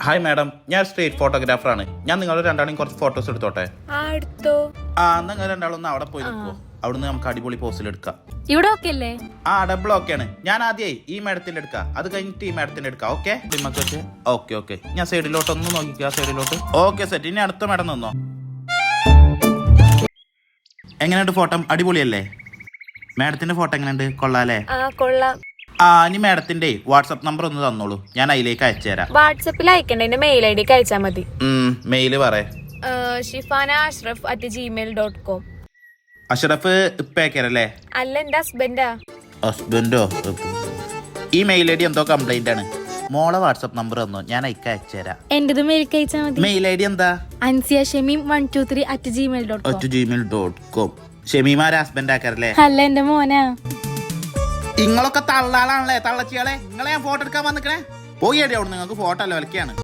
Hi madam, ഞാൻ street ഫോട്ടോഗ്രാഫറാണ്. ഞാൻ നിങ്ങളുടെ രണ്ടാളും കുറച്ച് ഫോട്ടോസ് എടുത്തോട്ടെ? നിങ്ങൾ രണ്ടാളൊന്ന് അവിടെ പോയി നിൽക്കുമോ? അവിടുന്ന് നമുക്ക് അടിപൊളി പോസ്റ്റിൽ എടുക്കാം. ഇവിടെ ഓക്കെ അല്ലേ? ഡബിൾ ഓക്കെയാണ്. ഞാൻ ആദ്യമായി ഈ മാഡത്തിന്റെ എടുക്കാം, അത് കഴിഞ്ഞിട്ട് ഈ മാഡത്തിന്റെ എടുക്കാം. Okay okay. ഞാൻ സൈഡിലോട്ട് ഒന്ന് നോക്കിക്കുക, സൈഡിലോട്ട്. Okay set. ഇനി അടുത്ത മാഡം നിന്നോ. എങ്ങനെയുണ്ട് ഫോട്ടോ? അടിപൊളിയല്ലേ? മാഡത്തിന്റെ ഫോട്ടോ എങ്ങനെയുണ്ട്? കൊള്ളാല്ലേ? കൊള്ളാം. ഇനി മാഡത്തിന്റെ വാട്സ്ആപ്പ് നമ്പർ ഒന്ന് തന്നോളൂ, ഞാൻ അതിലേക്ക് അയച്ചു തരാം. വാട്സാപ്പിൽ അയക്കണ്ട, എന്റെ മെയിൽ ഐ ഡിക്ക് അയച്ചാൽ മതി. മെയില് പറയേ. shifana@gmail.com. അഷ്റഫ് ഇപ്പേക്കരല്ലേ? അല്ല, എന്റെ ഹസ്ബൻഡാ. ഹസ്ബൻഡോ? ഈ മെയിൽ ഐ ഡി എന്തോ കംപ്ലൈന്റ് ആണ്. മോളെ വാട്സ്ആപ്പ് നമ്പർ തന്നോ, ഞാൻ അയക്ക് അയച്ചു തരാം. എന്റേത് മെയിൽ അയച്ചാൽ മതി. മെയിൽ ഐ ഡി എന്താ? ansiashamim123@gmail.com. ഷമീമാരെ ഹസ്ബൻഡ് ആക്കാരല്ലേ? അല്ല, എന്റെ മോനാ. നിങ്ങളൊക്കെ തള്ളാളാണല്ലേ, തള്ളച്ചിയാളെ. നിങ്ങളെ ഞാൻ ഫോട്ടോ എടുക്കാൻ വന്നിക്കണേ. പോയി അടി അവിടെ, നിങ്ങൾക്ക് ഫോട്ടോ അല്ല വിലക്കാണ്.